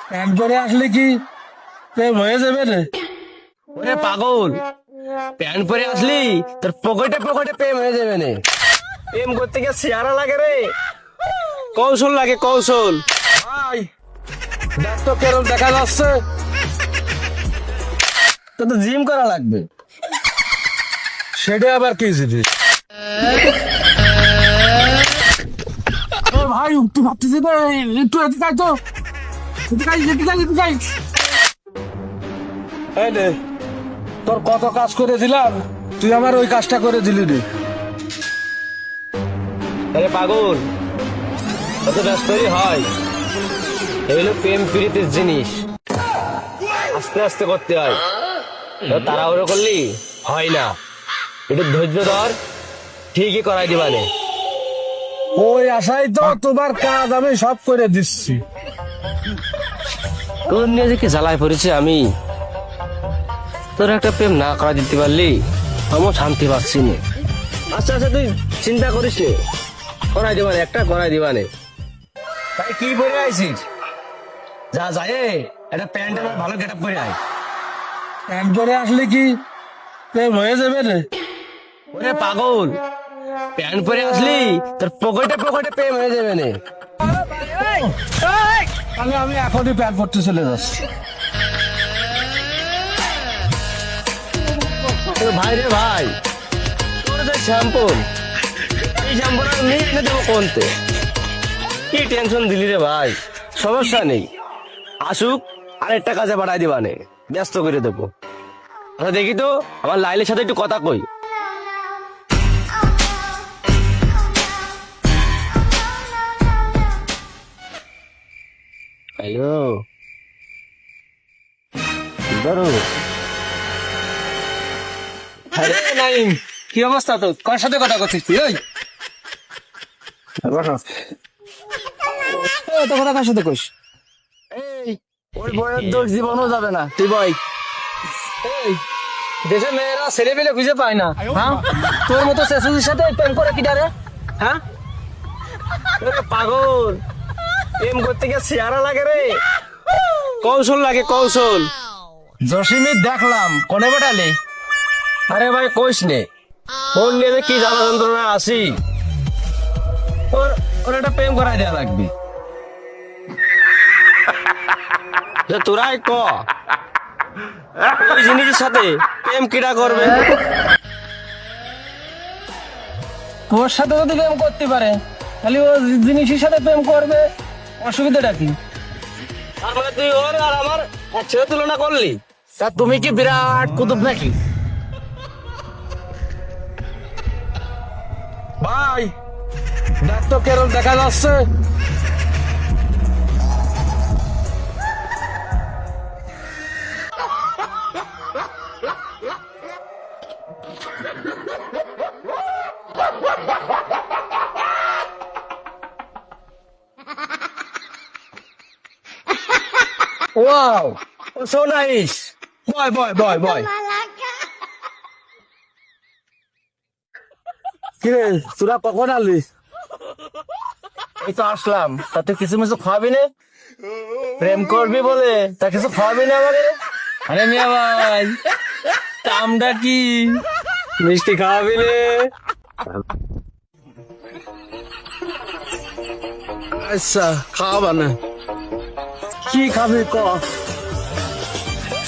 Pant পরে আসলে কি প্রেম হয়ে যাবে রে? ওরে পাগল, প্যান্ট পরে আসলি তোর পকেটে পকেটে প্রেম হয়ে যাবে না। প্রেম করতে গিয়ে চেহারা লাগে রে, কৌশল লাগে কৌশল। ভাই দেখ তো কেরম দেখা যাচ্ছে। তোর তো জিম করা লাগবে। সেটা আবার কি জিনিস? ভাই উঠতে ভাবতেছি না, একটু এদিকে আয় তো, এদিকে আয়, এদিকে আয়, এদিকে আয়। এই নে, তোর কত কাজ করে দিলাম, তুই আমার ওই কাজটা করে দিলি রে। আরে পাগল, কত ব্যস্তই হয়। এগুলো প্রেম প্রীতির জিনিস, আস্তে আস্তে করতে হয়। তো তাড়াহুড়ো করলি হয় না, একটু ধৈর্য ধর, ঠিকই করাই দিবানে। ওই আশাই তো তোমার কাজ আমি সব করে দিচ্ছি। তোর নিয়ে যে কি জ্বালায় পড়েছি আমি। তোর একটা প্রেম না করা দিতে পারলি আমিও শান্তি পাচ্ছি না। আচ্ছা আচ্ছা, তুই চিন্তা করিস নে, করাই দিবানে, একটা করাই দিবানে। তাই কি পরে আইছিস? যা যায় একটা প্যান্ট আমার ভালো গেট আপ করে আয়। প্যান্ট পরে আসলে কি প্রেম হয়ে যাবে রে? ওরে পাগল, প্যান্ট পরে আসলি তোর পকেটে পকেটে প্রেম হয়ে যাবে না। তাহলে আমি এখনই প্যান্ট পরতে চলে যাচ্ছি। তোর ভাই রে ভাই, তোর যে শ্যাম্পুল, এই শ্যাম্পুটা নিয়ে এনে দেবো কোনতে? কি টেনশন দিলি রে ভাই? সমস্যা নেই, আসুক আরেকটা কাজে বাড়াই দিবানে, ব্যস্ত করে দেবো। আচ্ছা দেখি তো আমার লাইলের সাথে একটু কথা কই। হ্যালো, ধরো। আরে নাইম, কি অবস্থা তোর? কার সাথে কথা করছিস তুই? ওই তো কথা কার সাথে কইস? এই, ওই বইয়ের দোষ জীবনও যাবে না, তুই বই। এই দেশে মেয়েরা ছেলে পেলে খুঁজে পায় না, হ্যাঁ? তোর মতো শেষুজির সাথে প্রেম করে কি ডারে? হ্যাঁ, ওরে পাগল, প্রেম করতে গিয়ে চেহারা লাগে রে, কৌশল লাগে কৌশল। জসিমি দেখলাম কোনে বেটালে। আরে ভাই কইস নে, ফোন নিয়ে যে কি জ্বালা যন্ত্রণা আসি। ওর ওর একটা প্রেম করাই দেওয়া লাগবে। যে তোরাই ক, ওই জিনিসের সাথে প্রেম কিরা করবে? তোর সাথে যদি প্রেম করতে পারে তাহলে ও জিনিসের সাথে প্রেম করবে, অসুবিধাটা কি? তার মানে তুই ওর আর আমার একসাথে তুলনা করলি? তা তুমি কি বিরাট কুতুব নাকি? ভাই দেখ তো কেরল দেখা যাচ্ছে। Wow, so nice. Boy boy boy boy. কিরে তোরা কখন আলি? এই তো আসলাম, তাতে কিছু মিছু খাওয়াবি না? প্রেম করবি বলে তা কিছু খাওয়াবি না আমাকে? আরে মিয়া ভাই, কামটা কি? মিষ্টি খাওয়াবি রে? আচ্ছা খাওয়াবা না, কি খাবি ক?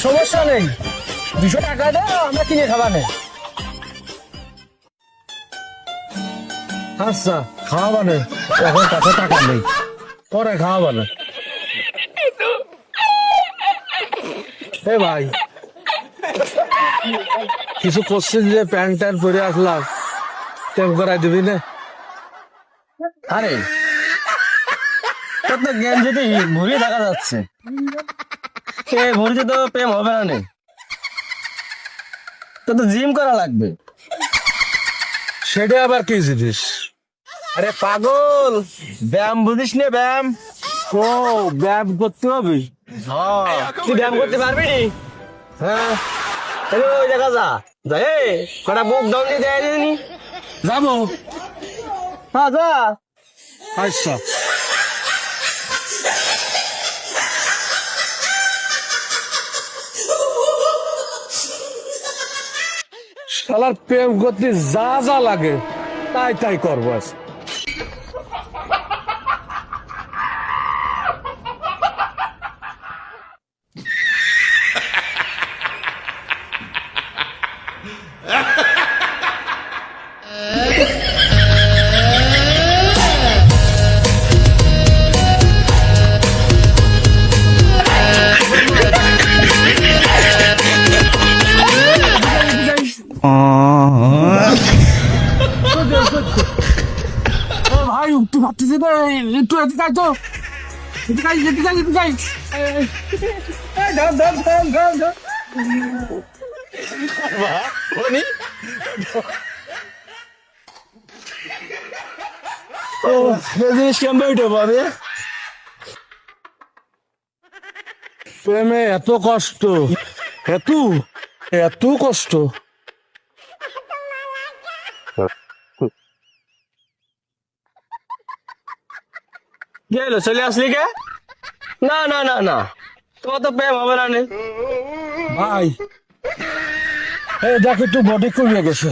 সমস্যা নেই, 200 টাকা দে, আমরা কিনে খাবা না। আচ্ছা খাওয়াবা না, এখন কাছে টাকা নেই, পরে খাওয়াবা না। এ ভাই কিছু করছিস যে প্যান্ট ট্যান্ট পরে আসলাম, প্রেম করাই দিবি না? আরে তোর তো জ্ঞান যদি ঘুরে দেখা যাচ্ছে, এই ঘুরিতে তো প্রেম হবে না নে। তোর তো জিম করা লাগবে। সেটা আবার কি জিনিস? আরে পাগল, ব্যায়াম বুঝিস নে? ব্যায়াম, ও ব্যায়াম করতে হবে? তুই ব্যায়াম করতে পারবি নি? হ্যাঁ তাহলে ওই দেখা যা, যা কটা বুক ডাউন দিয়ে দেয় নি। যাবো। হ্যাঁ যা। আচ্ছা শালার প্রেম করতে যা যা লাগে তাই তাই করবো আজ। ভাই তুই ভাবতেছি না একটু এদিকে আয় তো এদিকে আয় এদিকে আয় এদিকে আয় প্রেমে এত কষ্ট, এত এত কষ্ট। কি হলো চলে আসলি কে? না না না না, তোমার তো প্রেম হবে না নে। ভাই এই দেখ একটু বডি কমিয়ে গেছে,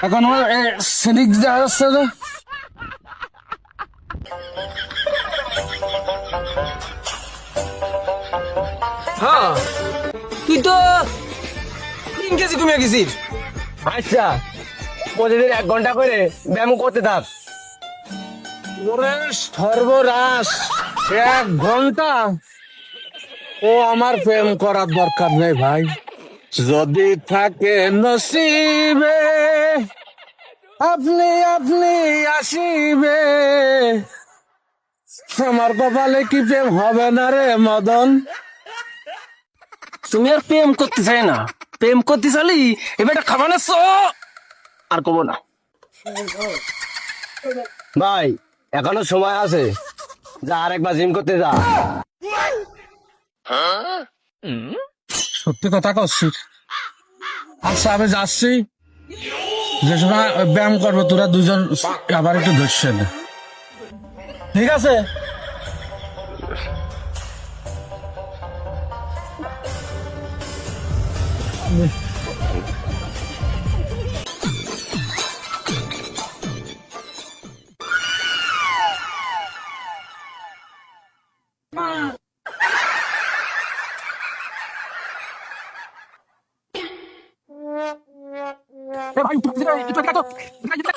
এখন আমার সেদিক দেখা যাচ্ছে যে হ্যাঁ তুই তো 3 কেজি কমে গেছিস। আচ্ছা প্রতিদিন 1 ঘন্টা করে ব্যায়াম করতে থাক। ওরে সর্বনাশ, 1 ঘন্টা! ও আমার প্রেম করার দরকার নেই ভাই, যদি থাকে নসিবে আপনি আপনি আসিবে। আমার কপালে কি প্রেম হবে না রে মদন? তুমি আর প্রেম করতে চাই না, প্রেম করতে চালি এবার খাবার না আর কব না। ভাই এখনো সময় আছে, যা আরেকবার জিম করতে যা। সত্যি কথা করছিস? আচ্ছা আমি যাচ্ছি, যে সময় ব্যায়াম করবো তোরা দুজন আবার একটু ধরছে না, ঠিক আছে? ভাই একটু এদিকে আয়, একটু এদিকে আয় তো, এদিকে আয়, এদিকে